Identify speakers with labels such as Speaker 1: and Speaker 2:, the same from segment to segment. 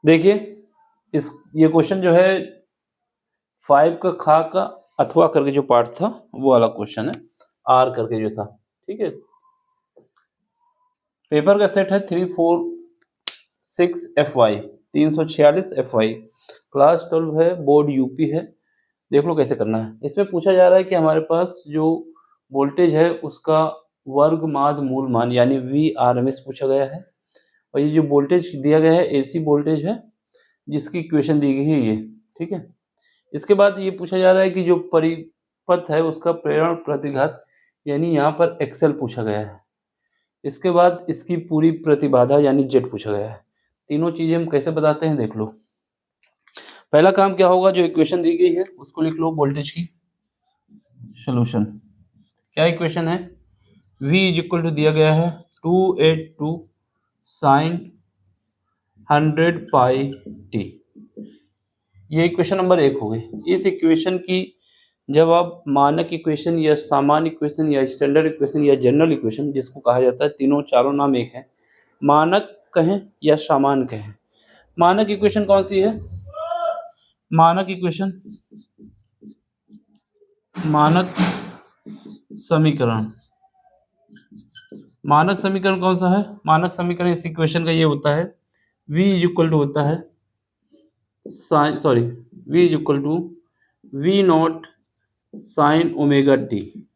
Speaker 1: देखिए इस ये क्वेश्चन जो है 5 का खा का अथवा करके जो पार्ट था वो वाला क्वेश्चन है, आर करके जो था, ठीक है। पेपर का सेट है 346 FY 346 FY, क्लास 12 है, बोर्ड यूपी है। देख लो कैसे करना है। इसमें पूछा जा रहा है कि हमारे पास जो वोल्टेज है उसका वर्ग माद मूल मान यानी VRMS पूछा गया है, और ये जो वोल्टेज दिया गया है AC वोल्टेज है जिसकी इक्वेशन दी गई है ये, ठीक है। इसके बाद ये पूछा जा रहा है कि जो परिपथ है उसका प्रेरण प्रतिघात यानी यहाँ पर XL पूछा गया है। इसके बाद इसकी पूरी प्रतिबाधा यानी Z पूछा गया है। तीनों चीजें हम कैसे बताते हैं देख लो। पहला काम क्या होगा, जो इक्वेशन दी गई है उसको लिख लो, वोल्टेज की सॉल्यूशन। क्या इक्वेशन है, V इज इक्वल टू दिया गया है 282 साइन 100 पाई टी। ये इक्वेशन नंबर 1 हो गई। इस इक्वेशन की जब आप मानक इक्वेशन या सामान्य इक्वेशन या स्टैंडर्ड इक्वेशन या जनरल इक्वेशन जिसको कहा जाता है, तीनों चारों नाम एक है, मानक कहें या सामान्य कहें। मानक इक्वेशन कौन सी है, मानक इक्वेशन, मानक समीकरण। मानक समीकरण कौन सा है, मानक समीकरण इस इक्वेशन का ये होता है V इज इक्वल टू होता है sine V is equal to V nought sine omega t.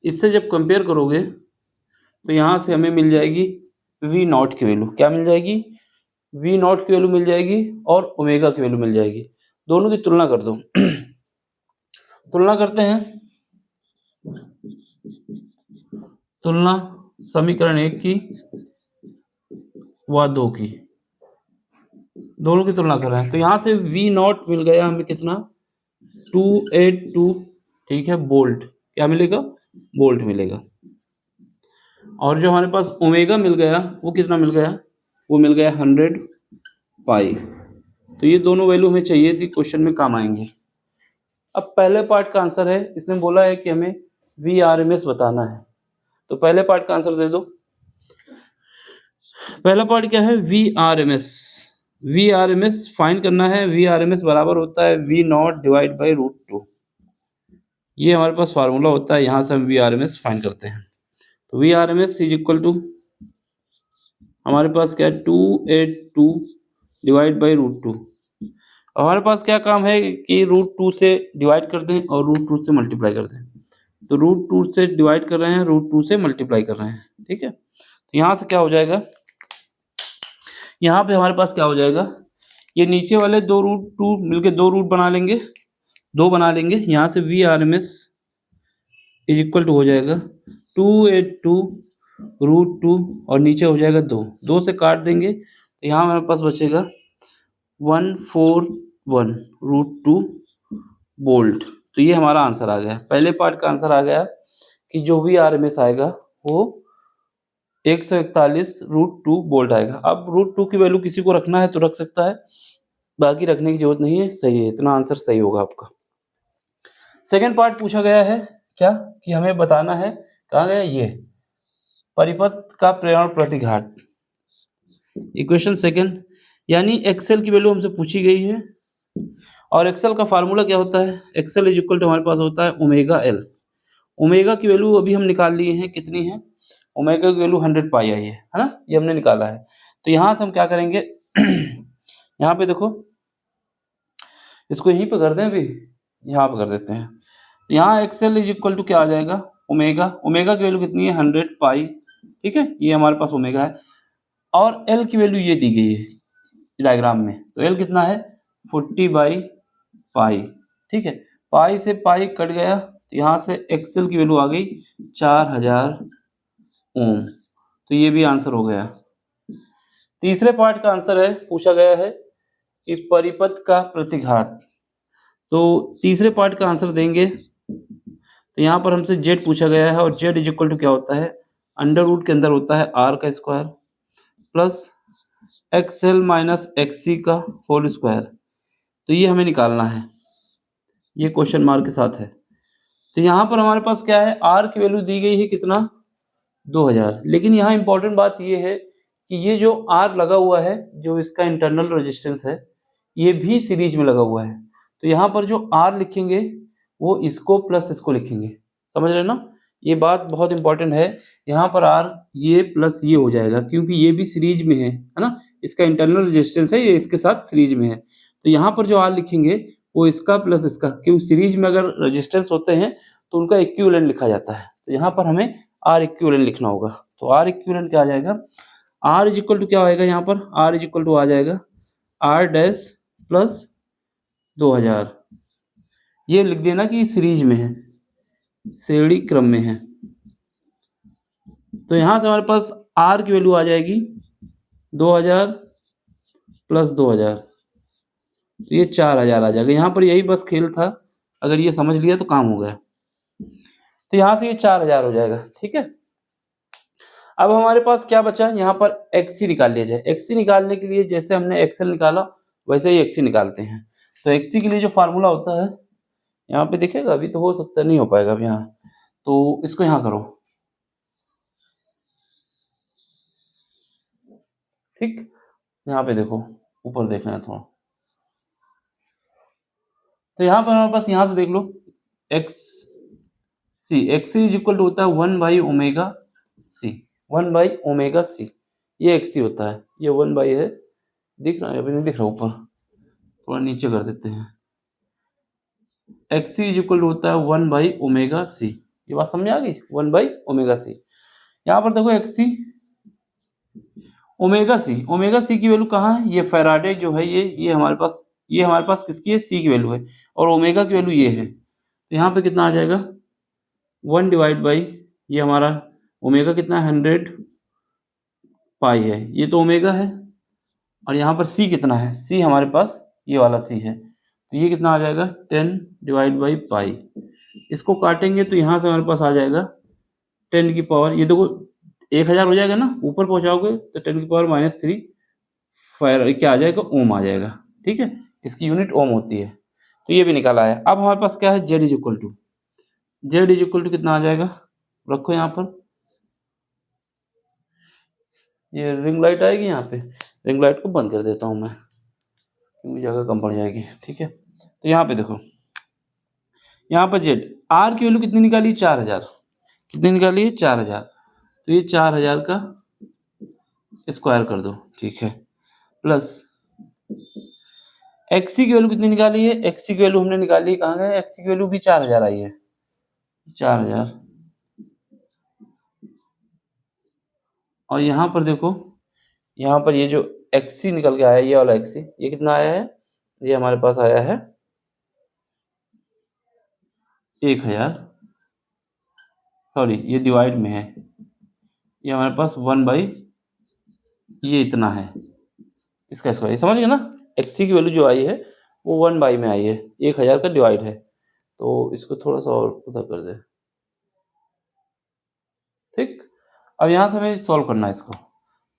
Speaker 1: इससे जब कंपेयर करोगे तो यहाँ से हमें मिल जाएगी V नॉट की वैल्यू। क्या मिल जाएगी, V नॉट की वैल्यू मिल जाएगी और ओमेगा की वैल्यू मिल जाएगी। दोनों की तुलना कर दो। तुलना करते हैं, तुलना समीकरण 1 की व 2 की, दोनों की तुलना कर रहे हैं। तो यहाँ से V नॉट मिल गया हमें कितना 282, ठीक है, बोल्ट। क्या मिलेगा, बोल्ट मिलेगा। और जो हमारे पास ओमेगा मिल गया वो कितना मिल गया, वो मिल गया 100 पाई। तो ये दोनों वैल्यू हमें चाहिए थी, क्वेश्चन में काम आएंगे। अब पहले पार्ट का आंसर है, इसने बोला है कि हमें VRMS बताना है, तो पहले पार्ट का आंसर दे दो। पहला पार्ट क्या है, VRMS। VRMS फाइंड करना है। VRMS बराबर होता है V नॉट डिवाइड बाई √2। ये हमारे पास फार्मूला होता है, यहाँ से हम VRMS फाइंड करते हैं। तो VRMS इज इक्वल टू हमारे पास क्या है 282 डिवाइड बाई √2। हमारे पास क्या काम है कि √2 से डिवाइड कर दें और √2 से मल्टीप्लाई कर दें। तो √2 से डिवाइड कर रहे हैं, √2 से मल्टीप्लाई कर रहे हैं, ठीक है। तो यहाँ से क्या हो जाएगा, यहाँ पे हमारे पास क्या हो जाएगा, ये नीचे वाले दो √2 मिलके दो रूट बना लेंगे, दो बना लेंगे। यहाँ से VRMS इज इक्वल टू हो जाएगा 282 √2 और नीचे हो जाएगा 2, 2 से काट देंगे तो यहाँ हमारे पास बचेगा 141 √2 वोल्ट। तो ये हमारा आंसर आ गया। पहले पार्ट का आंसर आ गया कि जो VRMS आएगा वो 141 √2 वोल्ट आएगा। अब √2 की वैल्यू किसी को रखना है तो रख सकता है, बाकी रखने की जरूरत नहीं है। सही है, इतना आंसर सही होगा आपका। सेकेंड पार्ट पूछा गया है क्या, कि हमें बताना है, कहा गया ये परिपथ का प्रेरण प्रतिघात। इक्वेशन सेकेंड यानी XL की वैल्यू हमसे पूछी गई है, और XL का फार्मूला क्या होता है, XL इज इक्वल टू हमारे पास होता है ओमेगा L। ओमेगा की वैल्यू अभी हम निकाल लिए हैं, कितनी है, ओमेगा की वैल्यू 100 पाई आई है ना, ये हमने निकाला है। तो यहाँ से हम क्या करेंगे यहाँ पे देखो, इसको यहीं पे कर दें, अभी यहाँ पे कर देते हैं। यहाँ XL इज इक्वल टू क्या आ जाएगा, ओमेगा, ओमेगा की वैल्यू कितनी है 100 पाई, ठीक है, ये हमारे पास ओमेगा है। और L की वैल्यू ये दी गई है डायग्राम में, तो L कितना है 40/पाई, ठीक है। पाई से पाई कट गया तो यहाँ से XL की वैल्यू आ गई 4000 ओम। तो ये भी आंसर हो गया। तीसरे पार्ट का आंसर है, पूछा गया है कि परिपथ का प्रतिघात। तो तीसरे पार्ट का आंसर देंगे तो यहाँ पर हमसे Z पूछा गया है, और Z इज इक्वल टू क्या होता है, अंडर रूट के अंदर होता है R का square plus XL minus XC का होल स्क्वायर। तो ये हमें निकालना है, ये क्वेश्चन मार्क के साथ है। तो यहाँ पर हमारे पास क्या है, R की वैल्यू दी गई है कितना 2000। लेकिन यहाँ इंपॉर्टेंट बात ये है कि ये जो R लगा हुआ है, जो इसका इंटरनल रेजिस्टेंस है, ये भी सीरीज में लगा हुआ है। तो यहाँ पर जो R लिखेंगे वो इसको प्लस इसको लिखेंगे, समझ रहे हैं ना? ये बात बहुत इंपॉर्टेंट है। यहाँ पर R ये प्लस ये हो जाएगा क्योंकि ये भी सीरीज में है ना? इसका इंटरनल रेजिस्टेंस है, ये इसके साथ सीरीज में है। तो यहाँ पर जो R लिखेंगे वो इसका प्लस इसका, क्योंकि सीरीज में अगर रेजिस्टेंस होते हैं तो उनका इक्विवेलेंट लिखा जाता है। तो यहाँ पर हमें R इक्विवेलेंट लिखना होगा। तो R इक्विवेलेंट क्या आ जाएगा? R इज इक्वल टू क्या आएगा यहाँ पर? R इज इक्वल टू आ जाएगा R डैश प्लस 2000। ये लिख देना कि सीरीज में है, श्रेणी क्रम में है। तो यहाँ से हमारे पास R की वैल्यू आ जाएगी 2000 प्लस 2000, तो ये 4000 आ जाएगा। यहाँ पर यही बस खेल था, अगर ये समझ लिया तो काम हो गया। तो यहाँ से ये 4000 हो जाएगा, ठीक है। अब हमारे पास क्या बचा? यहाँ पर XC निकाल लिया जाए। XC निकालने के लिए जैसे हमने XL निकाला वैसे ही XC निकालते हैं। तो XC के लिए जो फार्मूला होता है, यहाँ पे दिखेगा, अभी तो हो सकता है नहीं हो पाएगा अभी यहाँ, तो इसको यहाँ करो, ठीक। यहाँ पे देखो, ऊपर देखना है थोड़ा। तो यहाँ पर हमारे पास यहाँ से देख लो XC इज इक्वल टू होता है 1/ओमेगा c। ये XC होता है, ये 1 है, दिख रहा है? अभी नहीं दिख रहा, ऊपर थोड़ा नीचे कर देते हैं। XC इज इक्वल टू होता है 1/ओमेगा c। ये बात समझ आ गई? 1/ओमेगा c। यहाँ पर देखो XC ओमेगा सी की वैल्यू कहाँ है? ये फैराडे जो है, ये हमारे पास किसकी है? C की वैल्यू है, और ओमेगा की वैल्यू ये है। तो यहाँ पे कितना आ जाएगा? 1 डिवाइड बाई, ये हमारा ओमेगा कितना है? 100 पाई है, ये तो ओमेगा है। और यहाँ पर C कितना है? C हमारे पास ये वाला C है, तो ये कितना आ जाएगा? 10 डिवाइड बाई पाई। इसको काटेंगे तो यहाँ से हमारे पास आ जाएगा 10 की पावर, ये देखो 1000 हो जाएगा ना, ऊपर पहुँचाओगे तो 10 की पावर -3 फायर क्या आ जाएगा? ओम आ जाएगा, ठीक है। इसकी यूनिट ओम होती है। तो ये भी निकाला है। अब हमारे पास क्या है? Z इज इक्वल टू कितना आ जाएगा? रखो यहाँ पर, ये रिंग लाइट आएगी यहाँ पे, रिंग लाइट को बंद कर देता हूँ मैं क्योंकि जगह कम पड़ जाएगी, ठीक है। तो यहाँ पे देखो, यहाँ पर Z R की वैल्यू कितनी निकाली? 4000। कितनी निकाली है? 4000। तो ये 4000 का स्क्वायर कर दो, ठीक है, प्लस XC की वैल्यू कितनी निकाली है? XC की वैल्यू हमने निकाली, कहाँ गए? XC की वैल्यू भी 4000 आई है, 4000। और यहाँ पर देखो, यहाँ पर ये जो XC निकल के आया है, ये वाला XC, ये कितना आया है? ये हमारे पास आया है 1000, सॉरी ये डिवाइड में है, ये हमारे पास 1/, ये इतना है, इसका स्क्वायर, समझ गए ना? XC की वैल्यू जो आई है वो 1/, में आई है, 1000 का डिवाइड है। तो इसको थोड़ा सा और उधर कर दे, ठीक। अब यहाँ से हमें सॉल्व करना है, इसको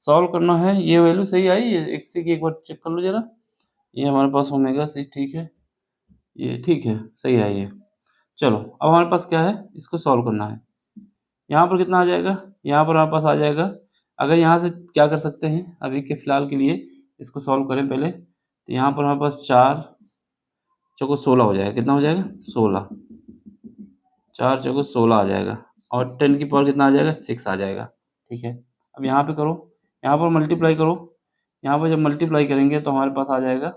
Speaker 1: सॉल्व करना है। ये वैल्यू सही आई है XC की? एक बार चेक कर लो जरा। ये हमारे पास ओमेगा C, ठीक है, ये ठीक है, सही है ये। चलो अब हमारे पास क्या है? इसको सॉल्व करना है। यहाँ पर कितना आ जाएगा? यहाँ पर हमारे पास आ जाएगा, अगर यहाँ से क्या कर सकते हैं अभी के फ़िलहाल के लिए, इसको सॉल्व करें पहले। तो यहाँ पर हमारे पास 4 चौको 16 हो जाएगा। कितना हो जाएगा? 16, 4 चौको 16 आ जाएगा, और 10 की पावर कितना आ जाएगा? 6 आ जाएगा, ठीक है। अब यहाँ पे करो, यहाँ पर मल्टीप्लाई करो। यहाँ पर जब मल्टीप्लाई करेंगे तो हमारे पास आ जाएगा,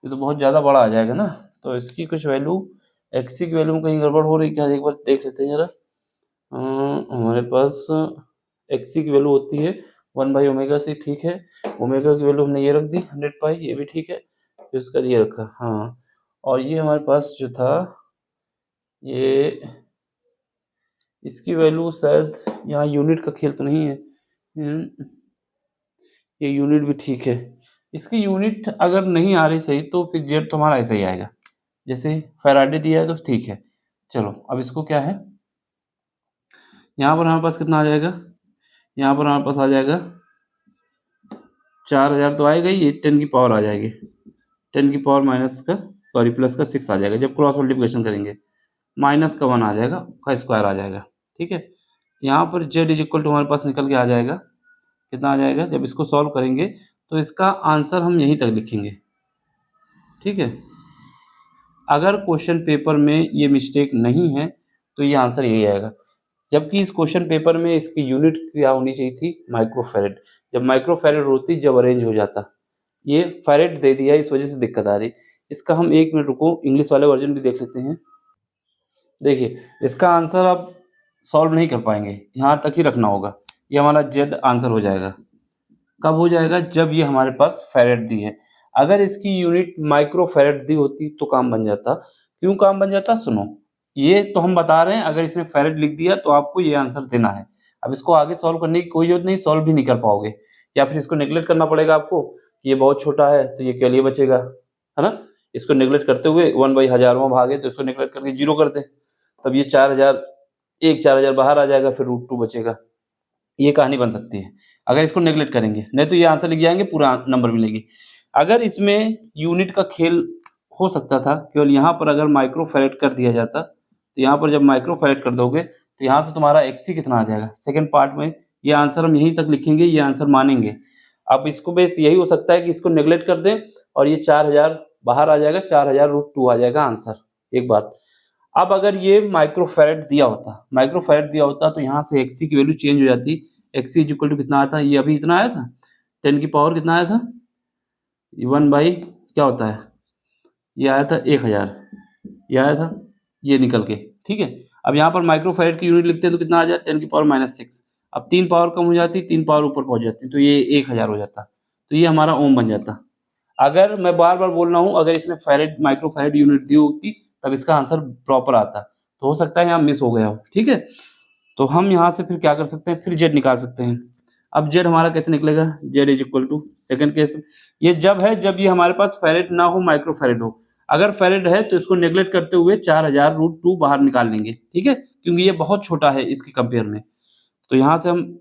Speaker 1: ये तो बहुत ज़्यादा बड़ा आ जाएगा ना, तो इसकी कुछ वैल्यू XC की वैल्यू में कहीं गड़बड़ हो रही क्या? एक बार देख लेते हैं जरा। हमारे पास XC की वैल्यू होती है 1/ओमेगा C, ठीक है। ओमेगा की वैल्यू हमने ये रख दी 100 पाई, ये भी ठीक है, फिर उसका ये रखा, हाँ। और ये हमारे पास जो था, ये इसकी वैल्यू शायद, यहाँ यूनिट का खेल तो नहीं है, ये यूनिट भी ठीक है। इसकी यूनिट अगर नहीं आ रही सही तो फिर जेड तो हमारा ऐसा ही आएगा, जैसे फैराडे दिया है तो ठीक है। चलो अब इसको क्या है, यहाँ पर हमारे पास कितना आ जाएगा? यहाँ पर हमारे पास आ जाएगा 4000 तो आएगा ही, ये 10 की पावर आ जाएगी, 10 की पावर माइनस का, सॉरी प्लस का 6 आ जाएगा। जब क्रॉस मल्टीप्लिकेशन करेंगे माइनस का 1 आ जाएगा, का स्क्वायर आ जाएगा, ठीक है। यहाँ पर जेड इज इक्वल टू हमारे पास निकल के आ जाएगा कितना आ जाएगा, जब इसको सॉल्व करेंगे तो इसका आंसर हम यहीं तक लिखेंगे, ठीक है। अगर क्वेश्चन पेपर में ये मिस्टेक नहीं है तो ये आंसर यही आएगा, जबकि इस क्वेश्चन पेपर में इसकी यूनिट क्या होनी चाहिए थी, माइक्रोफैरेड। जब माइक्रोफैरेड होती जब अरेंज हो जाता, ये फैरेड दे दिया, इस वजह से दिक्कत आ रही। इसका हम 1 मिनट रुको, इंग्लिश वाले वर्जन भी देख लेते हैं। देखिए इसका आंसर आप सॉल्व नहीं कर पाएंगे, यहाँ तक ही रखना होगा, ये हमारा जेड आंसर हो जाएगा। कब हो जाएगा, जब ये हमारे पास फैरेड दी है। अगर इसकी यूनिट माइक्रो फैरेड दी होती तो काम बन जाता। क्यों काम बन जाता, सुनो, ये तो हम बता रहे हैं, अगर इसने फैरेड लिख दिया तो आपको ये आंसर देना है। अब इसको आगे सॉल्व करने की कोई जरूरत नहीं, सॉल्व भी नहीं कर पाओगे, या फिर इसको नेग्लेक्ट करना पड़ेगा आपको कि ये बहुत छोटा है तो ये क्या लिए बचेगा, है ना। इसको नेग्लेक्ट करते हुए 1/1000वां भाग है तो इसको नेग्लेक्ट करके 0 कर दें, तब ये 4000, 4000 बाहर आ जाएगा, फिर √2 बचेगा। ये कहानी बन सकती है अगर इसको नेग्लेक्ट करेंगे, नहीं तो ये आंसर लिख जाएंगे, पूरा नंबर मिलेगी। अगर इसमें यूनिट का खेल हो सकता था, केवल यहाँ पर अगर माइक्रो फैरेड कर दिया जाता, तो यहाँ पर जब माइक्रो फैरेड कर दोगे तो यहाँ से तुम्हारा एक्सी कितना आ जाएगा, सेकंड पार्ट में ये आंसर हम यहीं तक लिखेंगे, ये आंसर मानेंगे। अब इसको बेस यही हो सकता है कि इसको नेग्लेक्ट कर दें और ये 4000 बाहर आ जाएगा, 4000√2 आ जाएगा आंसर, एक बात। अब अगर ये माइक्रोफैरेड दिया होता तो यहाँ से एक्सी की वैल्यू चेंज हो जाती, एक्सी इज इक्वल टू कितना आता है, ये अभी इतना आया था, 10 की पावर कितना आया था, 1 बाई क्या होता है, ये आया था 1000, ये आया था, ये निकल के, ठीक है। अब यहाँ पर माइक्रोफैरेड की यूनिट लिखते हैं तो कितना आ जाए, 10 की पावर -6। अब 3 पावर कम हो जाती, 3 पावर ऊपर पहुँच जाती, तो ये 1000 हो जाता, तो ये हमारा ओम बन जाता। अगर मैं बार बार बोल रहा हूँ, अगर इसने फैरेड माइक्रोफैरेड यूनिट दी होती तब इसका आंसर प्रॉपर आता, तो हो सकता है यहाँ मिस हो गया हो, ठीक है। तो हम यहाँ से फिर क्या कर सकते हैं, फिर जेड निकाल सकते हैं। अब जेड हमारा कैसे निकलेगा, z is equal to, second case ये जब है जब ये हमारे पास फैरेड ना हो, माइक्रोफैरेड हो। अगर फैरेड है तो इसको नेग्लेक्ट करते हुए 4000√2 बाहर निकाल लेंगे, ठीक है, क्योंकि ये बहुत छोटा है इसके कंपेयर में। तो यहाँ से हम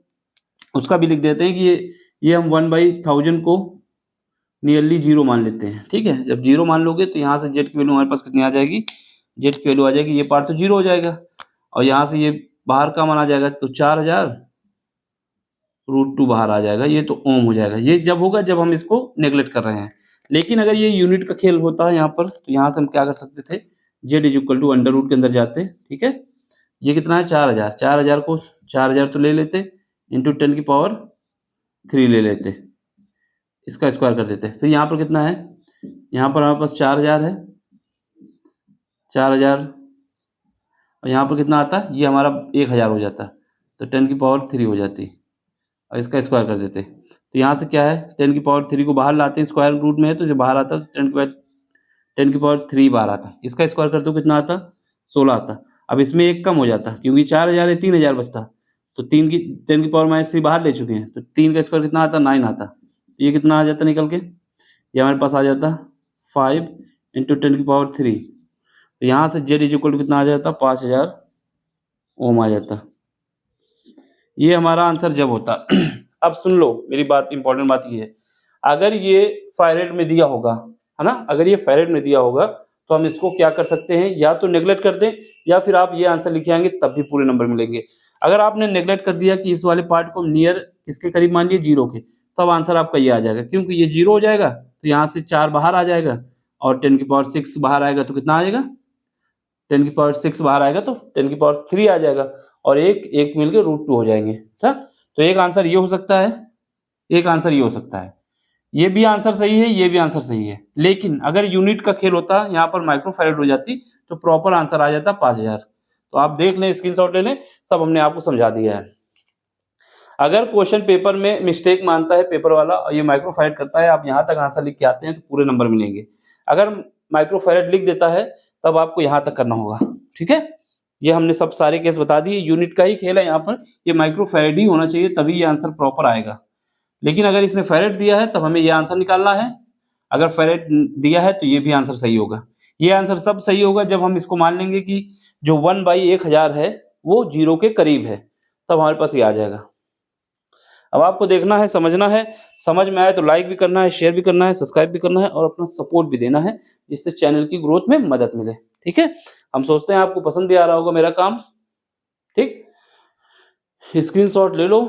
Speaker 1: उसका भी लिख देते हैं कि ये हम 1/1000 को नियरली 0 मान लेते हैं, ठीक है। जब 0 मान लोगे तो यहाँ से जेड की वैल्यू हमारे पास कितनी आ जाएगी, जेड की वैल्यू आ जाएगी, ये पार्ट तो 0 हो जाएगा और यहाँ से ये बाहर का मान आ जाएगा, तो 4000√2 बाहर आ जाएगा, ये तो ओम हो जाएगा। ये जब होगा जब हम इसको नेग्लेक्ट कर रहे हैं। लेकिन अगर ये यूनिट का खेल होता है यहाँ पर, तो यहाँ से हम क्या कर सकते थे, z is equal to under root के अंदर जाते, ठीक है। ये कितना है, 4000, 4000 को 4000 तो ले लेते, इंटू 10 की पावर 3 ले लेते, इसका स्क्वायर कर देते। फिर यहाँ पर कितना है, यहाँ पर हमारे पास 4000 है, 4000 और यहाँ पर कितना आता, ये हमारा 1000 हो जाता, तो 10 की पावर 3 हो जाती और इसका स्क्वायर कर देते। तो यहाँ से क्या है, 10 की पावर 3 को बाहर लाते हैं, स्क्वायर रूट में है तो जो बाहर आता तो 10 की पावर 3 बाहर आता, इसका स्क्वायर करते हो कितना आता, 16 आता। अब इसमें एक कम हो जाता क्योंकि 4000 है, 3000 बचता, तो 10 की पावर -3 बाहर ले चुके हैं, तो 3 का स्क्वायर कितना आता, 9 आता। ये कितना आ जाता निकल के, ये हमारे पास आ जाता 5 इंटू 10 की पावर 3। तो यहाँ से जेड इज इक्वल टू कितना आ जाता, 5000 ओम आ जाता। ये हमारा आंसर जब होता। अब सुन लो मेरी बात, इंपॉर्टेंट बात ये है, अगर ये फैरेड में दिया होगा, है ना, अगर ये फैरेड में दिया होगा तो हम इसको क्या कर सकते हैं, या तो नेग्लेक्ट कर दें या फिर आप ये आंसर लिखे आएंगे तब भी पूरे नंबर मिलेंगे। अगर आपने नेग्लेक्ट कर दिया कि इस वाले पार्ट को नियर किसके करीब मान लिए, 0 के, तो अब आंसर आपका ये आ जाएगा, क्योंकि ये 0 हो जाएगा तो यहाँ से 4 बाहर आ जाएगा और 10 की पावर 6 बाहर आएगा तो कितना आ जाएगा, 10 की पावर 6 बाहर आएगा तो 10 की पावर 3 आ जाएगा और एक मिलकर √2 हो जाएंगे, ठीक। तो एक आंसर ये हो सकता है, एक आंसर ये हो सकता है, ये भी आंसर सही है, ये भी आंसर सही है। लेकिन अगर यूनिट का खेल होता, यहाँ पर माइक्रोफैरेड हो जाती, तो प्रॉपर आंसर आ जाता 5000। तो आप देख लें, स्क्रीनशॉट ले लें, सब हमने आपको समझा दिया है। अगर क्वेश्चन पेपर में मिस्टेक मानता है पेपर वाला और ये माइक्रोफैरेड करता है, आप यहाँ तक आंसर लिख के आते हैं तो पूरे नंबर मिलेंगे। अगर माइक्रोफैरेड लिख देता है तब आपको यहाँ तक करना होगा, ठीक है। ये हमने सब सारे केस बता दिए, यूनिट का ही खेल है यहाँ पर, ये माइक्रोफैरेड ही होना चाहिए तभी ये आंसर प्रॉपर आएगा। लेकिन अगर इसने फैरेड दिया है तब हमें ये आंसर निकालना है, अगर फैरेड दिया है तो ये भी आंसर सही होगा। ये आंसर तब सही होगा जब हम इसको मान लेंगे कि जो 1/1000 है वो 0 के करीब है, तब हमारे पास ये आ जाएगा। अब आपको देखना है, समझना है, समझ में आए तो लाइक भी करना है, शेयर भी करना है, सब्सक्राइब भी करना है और अपना सपोर्ट भी देना है, जिससे चैनल की ग्रोथ में मदद मिले, ठीक है। हम सोचते हैं आपको पसंद भी आ रहा होगा मेरा काम, ठीक। स्क्रीनशॉट ले लो,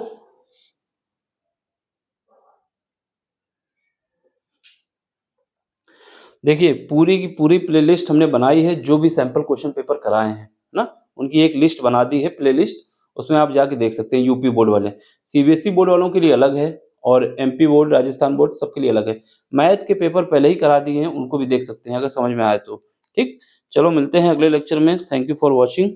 Speaker 1: देखिए पूरी की पूरी प्लेलिस्ट हमने बनाई है, जो भी सैंपल क्वेश्चन पेपर कराए हैं, ना? उनकी एक लिस्ट बना दी है प्लेलिस्ट, उसमें आप जाके देख सकते हैं यूपी बोर्ड वाले। सीबीएसई बोर्ड वालों के लिए अलग है और एमपी बोर्ड, राजस्थान बोर्ड सबके लिए अलग है। मैथ के पेपर पहले ही करा दिए हैं, उनको भी देख सकते हैं अगर समझ में आए तो। ठीक? चलो मिलते हैं अगले लेक्चर में। Thank you for watching.